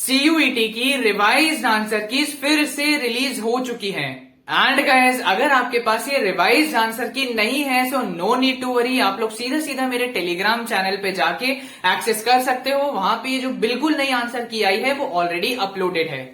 CUET की revised answer keys फिर से रिलीज हो चुकी हैं। एंड गाइस, अगर आपके पास ये रिवाइज्ड आंसर की नहीं है so no need to worry, आप लोग सीधा सीधा मेरे टेलीग्राम चैनल पे जाके एक्सेस कर सकते हो। वहां पे ये जो बिल्कुल नई आंसर की आई है वो ऑलरेडी अपलोडेड है।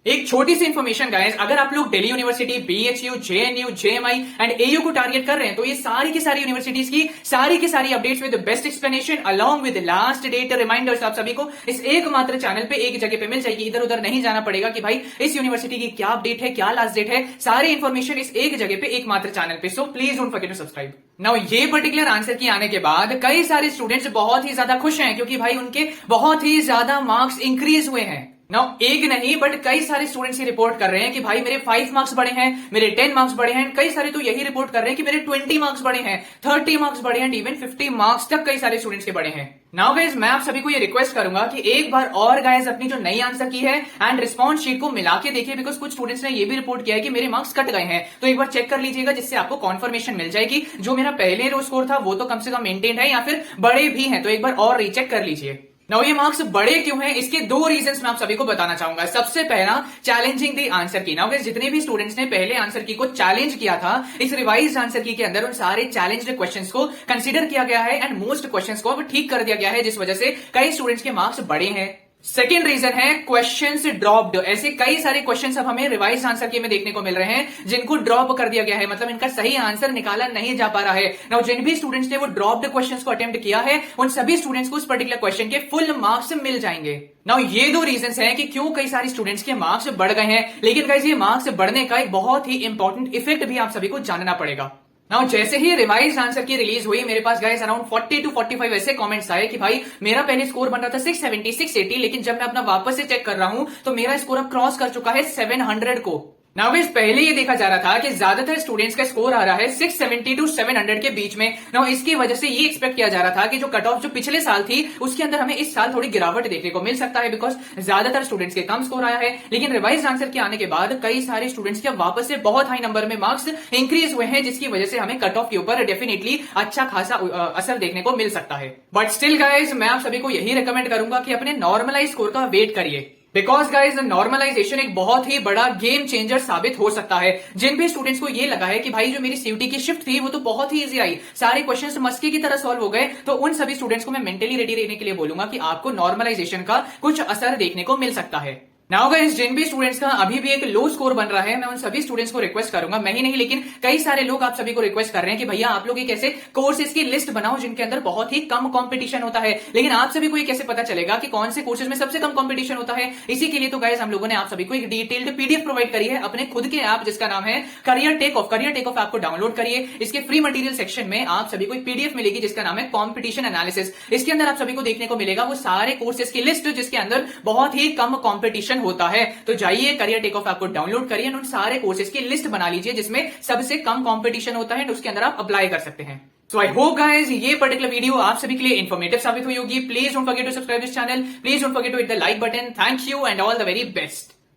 एक छोटी सी इन्फॉर्मेशन गाइस, अगर आप लोग Delhi university, BHU, JNU, JMI and AU को टारगेट कर रहे हैं तो ये सारी की सारी यूनिवर्सिटीज की सारी updates with best explanation along with last date reminders आप सभी को इस एकमात्र चैनल पे एक जगह पे मिल जाएगी। इधर उधर नहीं जाना पड़ेगा कि भाई इस यूनिवर्सिटी की क्या अपडेट है, क्या लास्ट डेट है। सारी इन्फॉर्मेशन इस एक जगह पे एकमात्र चैनल पे। So please don't forget to subscribe. Now ये पर्टिकुलर आंसर की आने के बाद कई सारे स्टूडेंट्स बहुत ही ज्यादा खुश हैं क्योंकि भाई उनके बहुत ही ज्यादा मार्क्स इंक्रीज हुए हैं। नाउ एक नहीं बट कई सारे स्टूडेंट्स ही रिपोर्ट कर रहे हैं कि भाई मेरे 5 मार्क्स बढ़े हैं, मेरे 10 मार्क्स बढ़े हैं। कई सारे तो यही रिपोर्ट कर रहे हैं कि मेरे 20 मार्क्स बढ़े हैं, 30 मार्क्स बढ़े हैं, इवन 50 मार्क्स तक कई सारे स्टूडेंट्स के बढ़े हैं। नाउ गाइज, मैं आप सभी को ये रिक्वेस्ट करूंगा कि एक बार और गाइज अपनी जो नई आंसर की है एंड रिस्पॉन्स शीट को मिला के देखिए, बिकॉज कुछ स्टूडेंट्स ने ये भी रिपोर्ट किया है कि मेरे मार्क्स कट गए हैं। तो एक बार चेक कर लीजिएगा जिससे आपको कॉन्फर्मेशन मिल जाएगी जो मेरा पहले रो स्कोर था वो तो कम से कम मेंटेन है या फिर बड़े भी हैं। तो एक बार और रीचेक कर लीजिए। नाउ ये मार्क्स बड़े क्यों हैं, इसके 2 रीजंस मैं आप सभी को बताना चाहूंगा। सबसे पहला, चैलेंजिंग द आंसर की। नाउ गाइस, जितने भी स्टूडेंट्स ने पहले आंसर की को चैलेंज किया था, इस रिवाइज्ड आंसर की के अंदर उन सारे चैलेंज्ड क्वेश्चंस को कंसीडर किया गया है एंड मोस्ट क्वेश्चंस को अब ठीक कर दिया गया है, जिस वजह से कई स्टूडेंट्स के मार्क्स बढ़े हैं। सेकेंड रीजन है क्वेश्चंस ड्रॉप्ड। ऐसे कई सारे क्वेश्चंस अब हमें रिवाइज आंसर की में देखने को मिल रहे हैं जिनको ड्रॉप कर दिया गया है, मतलब इनका सही आंसर निकाला नहीं जा पा रहा है। नाउ जिन भी स्टूडेंट्स ने वो ड्रॉप्ड क्वेश्चंस को अटेम्प्ट किया है उन सभी स्टूडेंट्स को उस पर्टिकुलर क्वेश्चन के फुल मार्क्स मिल जाएंगे। नाउ ये 2 रीजंस हैं कि क्यों कई सारे स्टूडेंट्स के मार्क्स बढ़ गए हैं। लेकिन गाइस, ये मार्क्स बढ़ने का एक बहुत ही इंपॉर्टेंट इफेक्ट भी आप सभी को जानना पड़ेगा। नाउ जैसे ही रिवाइज आंसर की रिलीज हुई, मेरे पास गाइस अराउंड 40 to 45 ऐसे कमेंट्स आए कि भाई मेरा पहले स्कोर बन रहा था 670, 680, लेकिन जब मैं अपना वापस से चेक कर रहा हूं तो मेरा स्कोर अब क्रॉस कर चुका है 700 को। नाउ गाइस, पहले ये देखा जा रहा था कि ज्यादातर स्टूडेंट्स का स्कोर आ रहा है 670 to 700 के बीच में। नाउ इसकी वजह से ये एक्सपेक्ट किया जा रहा था कि जो कट ऑफ जो पिछले साल थी उसके अंदर हमें इस साल थोड़ी गिरावट देखने को मिल सकता है, बिकॉज ज्यादातर स्टूडेंट्स के कम स्कोर आया है। लेकिन रिवाइज आंसर के आने के बाद कई सारे स्टूडेंट्स के वापस से बहुत हाई नंबर में मार्क्स इंक्रीज हुए हैं, जिसकी वजह से हमें कट ऑफ के ऊपर डेफिनेटली अच्छा खासा असर देखने को मिल सकता है। बट स्टिल गाइज, मैं आप सभी को यही रिकमेंड करूंगा कि अपने नॉर्मलाइज स्कोर का वेट करिए, बिकॉज गाइज नॉर्मलाइजेशन एक बहुत ही बड़ा गेम चेंजर साबित हो सकता है। जिन भी स्टूडेंट्स को ये लगा है कि भाई जो मेरी सीयूटी की शिफ्ट थी वो तो बहुत ही इजी आई, सारे क्वेश्चंस मस्के की तरह सॉल्व हो गए, तो उन सभी स्टूडेंट्स को मैं मेंटली रेडी रहने के लिए बोलूंगा कि आपको नॉर्मलाइजेशन का कुछ असर देखने को मिल सकता है। नाउ गाइस, जिन भी स्टूडेंट्स का अभी भी एक लो स्कोर बन रहा है, मैं उन सभी स्टूडेंट्स को रिक्वेस्ट करूंगा, मैं ही नहीं लेकिन कई सारे लोग आप सभी को रिक्वेस्ट कर रहे हैं कि भैया आप लोग एक ऐसे कोर्सेज की लिस्ट बनाओ जिनके अंदर बहुत ही कम कंपटीशन होता है। लेकिन आप सभी को ये कैसे पता चलेगा कि कौन से कोर्सेज में सबसे कम कंपटीशन होता है? इसी के लिए तो गाइस हम लोगों ने आप सभी को एक डिटेल्ड पीडीएफ प्रोवाइड करी है अपने खुद के ऐप जिसका नाम है career take off. Career take off app को डाउनलोड करिए। इसके फ्री मटेरियल सेक्शन में आप सभी को एक पीडीएफ मिलेगी जिसका नाम है कॉम्पिटिशन एनालिसिस। इसके अंदर आप सभी को देखने को मिलेगा वो सारे कोर्सेज की लिस्ट जिसके अंदर बहुत ही कम कॉम्पिटिशन होता है। तो जाइए करियर टेक ऑफ ऐप को डाउनलोड करिए, उन सारे कोर्सेज की लिस्ट बना लीजिए जिसमें सबसे कम कंपटीशन होता है, तो उसके अंदर आप अप्लाई कर सकते हैं। सो आई होप गाइस ये पर्टिकुलर वीडियो आप सभी के लिए इन्फॉर्मेटिव साबित हुई होगी। Please don't forget to subscribe this channel, please don't forget to hit the like button. Thank you and all the very best.